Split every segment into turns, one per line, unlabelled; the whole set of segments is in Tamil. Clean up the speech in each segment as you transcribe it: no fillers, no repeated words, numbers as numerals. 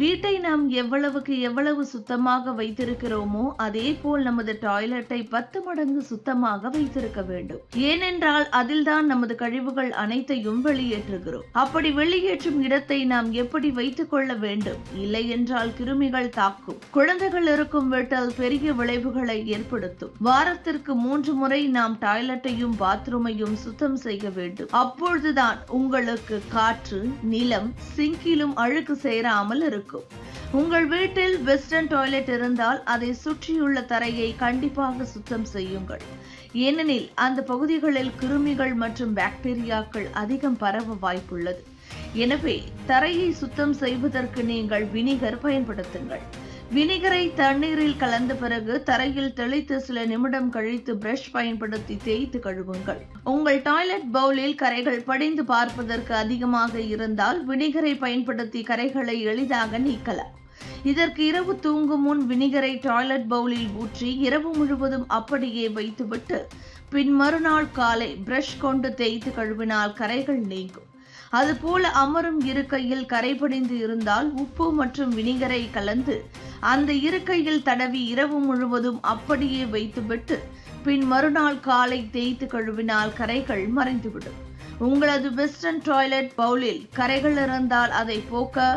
வீட்டை நாம் எவ்வளவுக்கு எவ்வளவு சுத்தமாக வைத்திருக்கிறோமோ அதே போல் நமது டாய்லெட்டை 10 மடங்கு சுத்தமாக வைத்திருக்க வேண்டும். ஏனென்றால் அதில்தான் நமது கழிவுகள் அனைத்தையும் வெளியேற்றுகிறோம். அப்படி வெளியேற்றும் இடத்தை நாம் எப்படி வைத்துக் கொள்ள வேண்டும்? இல்லை என்றால் கிருமிகள் தாக்கும். குழந்தைகள் இருக்கும் வீட்டில் பெரிய விளைவுகளை ஏற்படுத்தும். வாரத்திற்கு 3 முறை நாம் டாய்லெட்டையும் பாத்ரூமையும் சுத்தம் செய்ய வேண்டும். அப்பொழுதுதான் உங்களுக்கு காற்று, நிலம், சிங்கிலும் அழுக்கு சேராமல் இருக்கும். உங்கள் வீட்டில் வெஸ்டர்ன் டாய்லெட் இருந்தால் அதை சுற்றியுள்ள தரையை கண்டிப்பாக சுத்தம் செய்யுங்கள். ஏனெனில் அந்த பகுதிகளில் கிருமிகள் மற்றும் பாக்டீரியாக்கள் அதிகம் பரவ வாய்ப்புள்ளது. எனவே தரையை சுத்தம் செய்வதற்கு நீங்கள் வினிகர் பயன்படுத்துங்கள். வினிகரை தண்ணீரில் கலந்த பிறகு தரையில் தெளித்து சில நிமிடம் கழித்து பிரஷ் பயன்படுத்தி தேய்த்து கழுவுங்கள். உங்கள் டாய்லெட் பவுலில் கரைகள் படிந்து பார்ப்பதற்கு அதிகமாக இருந்தால் வினிகரை பயன்படுத்தி கரைகளை எளிதாக நீக்கலாம். இதற்கு இரவு தூங்கும் முன் வினிகரை டாய்லெட் பவுலில் ஊற்றி இரவு முழுவதும் அப்படியே வைத்துவிட்டு பின் மறுநாள் காலை பிரஷ் கொண்டு தேய்த்து கழுவினால் கரைகள் நீங்கும். அதுபோல அமரும் இருக்கையில் கரை படிந்து இருந்தால் உப்பு மற்றும் வினிகரை கலந்து அந்த இருக்கையில் தடவி இரவு முழுவதும் அப்படியே வைத்துவிட்டு பின் மறுநாள் காலை தேய்த்து கழுவினால் கரைகள் மறைந்துவிடும். உங்களது வெஸ்டர்ன் டாய்லெட் பவுலில் கரைகள் இருந்தால் அதை போக்க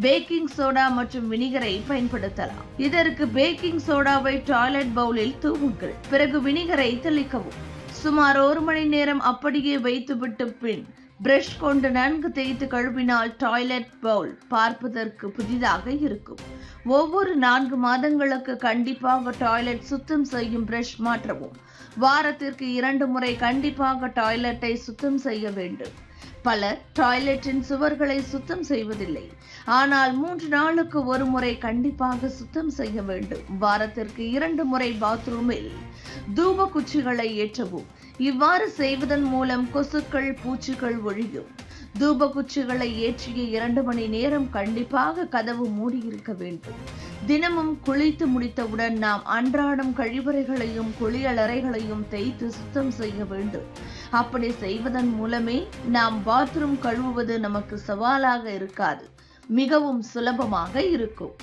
பேக்கிங் சோடா மற்றும் வினிகரை பயன்படுத்தலாம். இதற்கு பேக்கிங் சோடாவை டாய்லெட் பவுலில் தூவுங்கள். பிறகு வினிகரை தெளிக்கவும். சுமார் 1 மணி நேரம் அப்படியே வைத்துவிட்டு பின் பிரஷ் கொண்டு நன்கு தேய்த்து கழுவினால் டாய்லெட் பவுல் பார்ப்பதற்கு புதிதாக இருக்கும். ஒவ்வொரு 4 மாதங்களுக்கு கண்டிப்பாக டாய்லெட் சுத்தம் செய்யும் பிரஷ் மாற்றவும். வாரத்திற்கு 2 முறை கண்டிப்பாக டாய்லெட்டை சுத்தம் செய்ய வேண்டும். பலர் டாய்லெட்டின் சுவர்களை சுத்தம் செய்வதில்லை. ஆனால் 3 நாளுக்கு 1 முறை கண்டிப்பாக சுத்தம் செய்ய வேண்டும். வாரத்திற்கு 2 முறை பாத்ரூமில் தூப குச்சிகளை ஏற்றவும். இவ்வாறு செய்வதன் மூலம் கொசுக்கள், பூச்சிகள் ஒழியும். தூப குச்சிகளை ஏற்றிய 2 மணி நேரம் கண்டிப்பாக கதவு மூடியிருக்க வேண்டும். தினமும் குளித்து முடித்தவுடன் நாம் அன்றாடம் கழிவறைகளையும் குளியலறைகளையும் தேய்த்து சுத்தம் செய்ய வேண்டும். அப்படி செய்வதன் மூலமே நாம் பாத்ரூம் கழுவுவது நமக்கு சவாலாக இருக்காது, மிகவும் சுலபமாக இருக்கும்.